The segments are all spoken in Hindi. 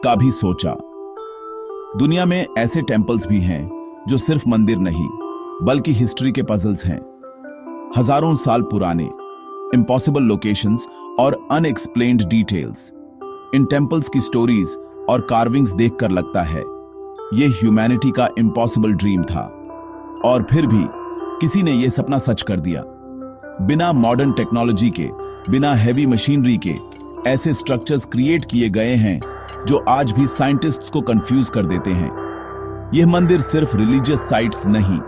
का भी सोचा। दुनिया में ऐसे टेम्पल्स भी हैं जो सिर्फ मंदिर नहीं बल्कि हिस्ट्री के पजल्स हैं। हजारों साल पुराने, इम्पॉसिबल लोकेशंस और अनएक्सप्लेन्ड डिटेल्स। इन टेम्पल्स की स्टोरीज और कार्विंग्स देखकर लगता है ये ह्यूमैनिटी का इम्पॉसिबल ड्रीम था, और फिर भी किसी ने यह सपना सच कर दिया। बिना मॉडर्न टेक्नोलॉजी के, बिना हैवी मशीनरी के ऐसे स्ट्रक्चर्स क्रिएट किए गए हैं जो आज भी साइंटिस्ट्स को कंफ्यूज कर देते हैं। यह मंदिर सिर्फ रिलीजियस साइट्स नहीं,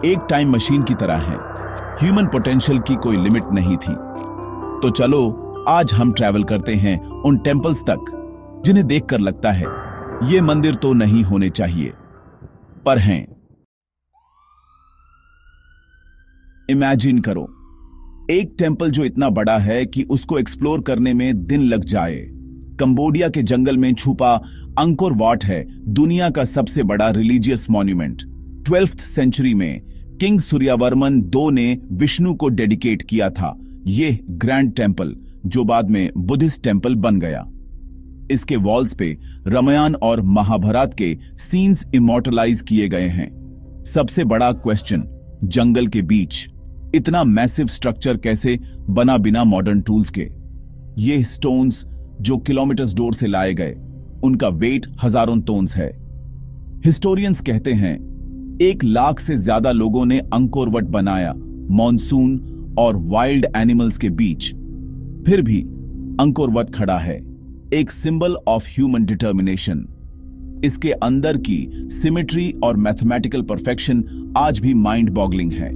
एक टाइम मशीन की तरह है। ह्यूमन पोटेंशियल की कोई लिमिट नहीं थी। तो चलो आज हम ट्रैवल करते हैं उन टेम्पल्स तक जिन्हें देखकर लगता है ये मंदिर तो नहीं होने चाहिए, पर हैं। इमेजिन करो, एक टेम्पल जो इतना बड़ा है कि उसको एक्सप्लोर करने में दिन लग जाए। कंबोडिया के जंगल में छुपा अंकोर वाट है दुनिया का सबसे बड़ा रिलीजियस मॉन्यूमेंट। 12th सेंचुरी में किंग सूर्यवर्मन II ने विष्णु को डेडिकेट किया था यह ग्रैंड टेम्पल, जो बाद में बुद्धिस्ट टेम्पल बन गया। इसके वॉल्स पे रामायण और महाभारत के सीन्स इमॉर्टलाइज किए गए हैं। सबसे बड़ा क्वेश्चन, जंगल के बीच इतना मैसिव स्ट्रक्चर कैसे बना बिना मॉडर्न टूल्स के? ये स्टोन्स जो किलोमीटर्स दूर से लाए गए, उनका वेट हजारों टोन्स है। हिस्टोरियंस कहते हैं 1 लाख से ज्यादा लोगों ने अंकोर वट बनाया, मॉनसून और वाइल्ड एनिमल्स के बीच। फिर भी अंकोर वट खड़ा है, एक सिंबल ऑफ ह्यूमन डिटर्मिनेशन। इसके अंदर की सिमेट्री और मैथमेटिकल परफेक्शन आज भी माइंड बॉगलिंग है।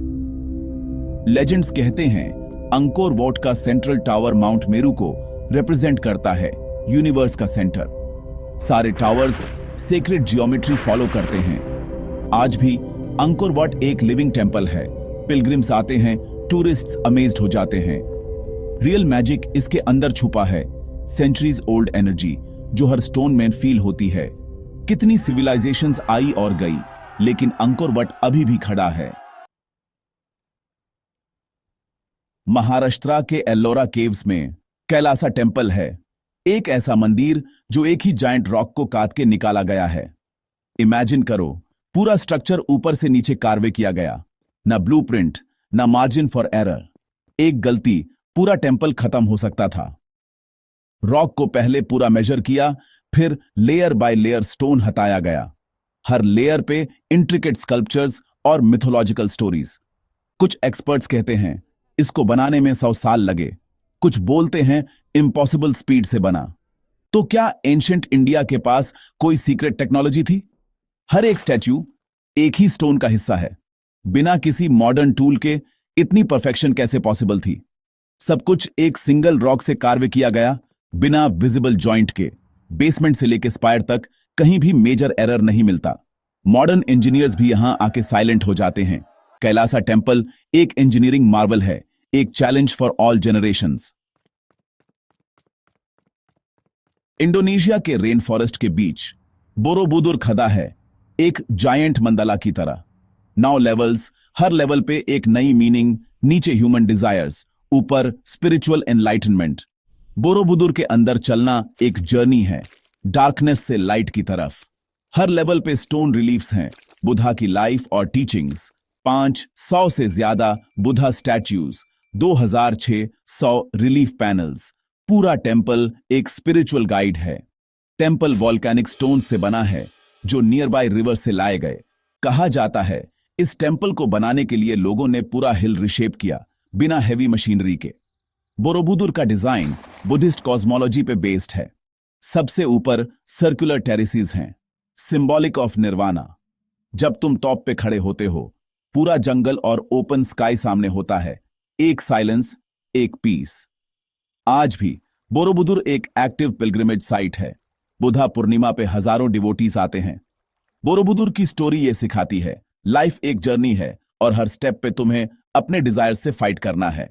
लेजेंड्स कहते हैं अंकोर वॉट का सेंट्रल टावर माउंट मेरू को रिप्रेजेंट करता है, यूनिवर्स का सेंटर। सारे टावर्स सेक्रेड जियोमेट्री फॉलो करते हैं। आज भी अंकोर वॉट एक लिविंग टेम्पल है। पिलग्रिम्स आते हैं, टूरिस्ट्स अमेज्ड हो जाते हैं। रियल मैजिक इसके अंदर छुपा है, सेंचुरीज ओल्ड एनर्जी जो हर स्टोन में फील होती है। कितनी सिविलाइजेशंस आई और गई, लेकिन अंकोर वट अभी भी खड़ा है। महाराष्ट्र के एल्लोरा केव्स में कैलासा टेम्पल है, एक ऐसा मंदिर जो एक ही जायंट रॉक को काट के निकाला गया है। इमेजिन करो, पूरा स्ट्रक्चर ऊपर से नीचे कार्वे किया गया, ना ब्लूप्रिंट, ना मार्जिन फॉर एरर। एक गलती पूरा टेम्पल खत्म हो सकता था। रॉक को पहले पूरा मेजर किया, फिर लेयर बाय लेयर स्टोन हटाया गया। हर लेयर पे इंट्रिकेट स्कल्पचर्स और मिथोलॉजिकल स्टोरीज। कुछ एक्सपर्ट्स कहते हैं इसको बनाने में 100 साल लगे, कुछ बोलते हैं इम्पॉसिबल स्पीड से बना। तो क्या एंशिएंट इंडिया के पास कोई सीक्रेट टेक्नोलॉजी थी? हर एक स्टैच्यू एक ही स्टोन का हिस्सा है। बिना किसी मॉडर्न टूल के इतनी परफेक्शन कैसे पॉसिबल थी? सब कुछ एक सिंगल रॉक से कार्व किया गया, बिना विजिबल जॉइंट के। बेसमेंट से लेकर स्पायर तक कहीं भी मेजर एरर नहीं मिलता। मॉडर्न इंजीनियर्स भी यहां आके साइलेंट हो जाते हैं। कैलासा टेम्पल एक इंजीनियरिंग मार्वल है, एक challenge for all generations. Indonesia के रेन फॉरेस्ट के बीच बोरोबुदुर खड़ा है, एक जायंट मंडला की तरह। 9 लेवल्स, हर लेवल पे एक नई मीनिंग। नीचे ह्यूमन डिजायर्स, ऊपर स्पिरिचुअल एनलाइटनमेंट। बोरोबुदुर के अंदर चलना एक जर्नी है, डार्कनेस से लाइट की तरफ। हर लेवल पे स्टोन रिलीफ्स हैं, बुद्धा की लाइफ और टीचिंग्स। 500 से ज्यादा बुद्धा स्टैच्यूज, 2600 रिलीफ पैनल्स। पूरा टेम्पल एक स्पिरिचुअल गाइड है। टेम्पल वॉल्केनिक स्टोन से बना है जो नियर बाय रिवर से लाए गए। कहा जाता है इस टेम्पल को बनाने के लिए लोगों ने पूरा हिल रिशेप किया, बिना हेवी मशीनरी के। बोरोबुदुर का डिजाइन बुद्धिस्ट कॉस्मोलॉजी पे बेस्ड है। सबसे ऊपर सर्कुलर टेरेसेस हैं, सिंबॉलिक ऑफ निर्वाणा। जब तुम टॉप पे खड़े होते हो, पूरा जंगल और ओपन स्काई सामने होता है, एक साइलेंस, एक पीस। आज भी बोरोबुदुर एक एक्टिव पिलग्रिमेज साइट है। बुद्धा पूर्णिमा पे हजारों डिवोटीज आते हैं। बोरोबुदुर की स्टोरी ये सिखाती है लाइफ एक जर्नी है और हर स्टेप पे तुम्हें अपने डिजायर से फाइट करना है।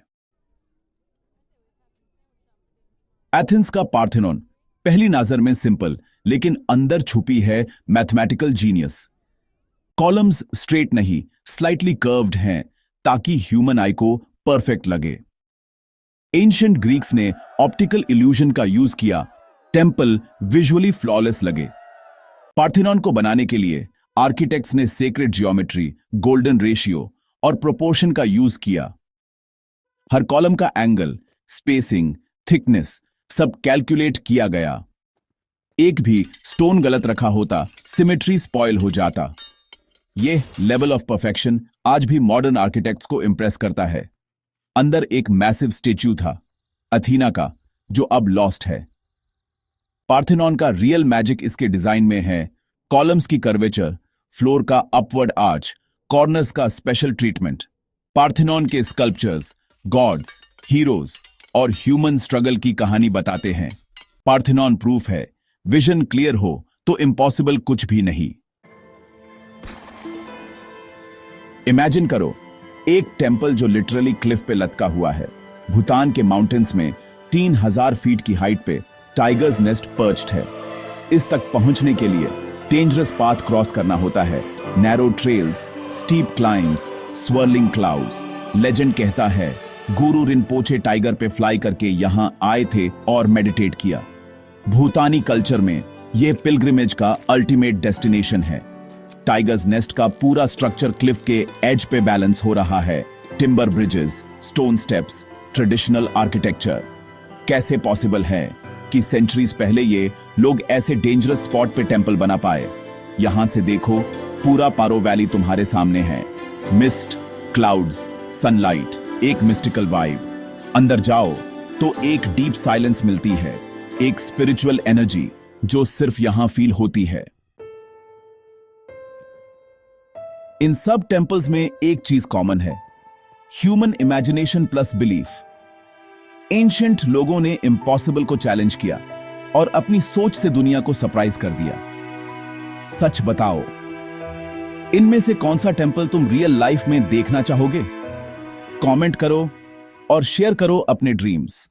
एथेंस का पार्थेनॉन पहली नजर में सिंपल, लेकिन अंदर छुपी है मैथमेटिकल जीनियस। कॉलम्स स्ट्रेट नहीं, स्लाइटली कर्व्ड हैं ताकि ह्यूमन आई को परफेक्ट लगे। एंशिएंट ग्रीक्स ने ऑप्टिकल इल्यूजन का यूज किया टेम्पल विजुअली फ्लॉलेस लगे। पार्थेनॉन को बनाने के लिए आर्किटेक्ट्स ने सेक्रेड जियोमेट्री, गोल्डन रेशियो और प्रोपोर्शन का यूज किया। हर कॉलम का एंगल, स्पेसिंग, थिकनेस सब कैलकुलेट किया गया। एक भी स्टोन गलत रखा होता, सिमेट्री स्पॉइल हो जाता। यह लेवल ऑफ परफेक्शन आज भी मॉडर्न आर्किटेक्ट्स को इंप्रेस करता है। अंदर एक मैसिव स्टेच्यू था, अथीना का, जो अब लॉस्ट है। पार्थेनॉन का रियल मैजिक इसके डिजाइन में है। कॉलम्स की कर्वेचर, फ्लोर का अपवर्ड आर्च, कॉर्नर्स का स्पेशल ट्रीटमेंट। पार्थेनॉन के स्कल्पचर्स गॉड्स, हीरोज और ह्यूमन स्ट्रगल की कहानी बताते हैं। पार्थेनॉन प्रूफ है, विजन क्लियर हो तो इम्पॉसिबल कुछ भी नहीं। इमेजिन करो एक टेंपल जो लिटरली क्लिफ पे लटका हुआ है। भूटान के माउंटेन्स में 3000 फीट की हाइट पे टाइगर्स नेस्ट पर्च्ड है। इस तक पहुंचने के लिए डेंजरस पाथ क्रॉस करना होता है, narrow trails, steep climbs, swirling clouds. Legend कहता है गुरु रिनपोचे टाइगर पे फ्लाई करके यहां आए थे और मेडिटेट किया। भूटानी कल्चर में यह पिलग्रिमेज का अल्टीमेट डेस्टिनेशन है। टाइगर्स नेस्ट का पूरा स्ट्रक्चर क्लिफ के एज पे बैलेंस हो रहा है। Timber bridges, stone steps, traditional architecture. कैसे पॉसिबल है कि सेंचुरीज पहले ये लोग ऐसे डेंजरस स्पॉट पे टेंपल बना पाए? यहां से देखो, पूरा पारो वैली तुम्हारे सामने है। मिस्ट, क्लाउड्स, सनलाइट, एक मिस्टिकल वाइब। अंदर जाओ तो एक डीप साइलेंस मिलती है, एक स्पिरिचुअल एनर्जी जो सिर्फ यहां फील होती है। इन सब टेंपल्स में एक चीज कॉमन है, human imagination plus belief. Ancient लोगों ने इम्पॉसिबल को चैलेंज किया और अपनी सोच से दुनिया को सरप्राइज कर दिया। सच बताओ, इनमें से कौन सा टेंपल तुम रियल लाइफ में देखना चाहोगे? कमेंट करो और शेयर करो अपने ड्रीम्स।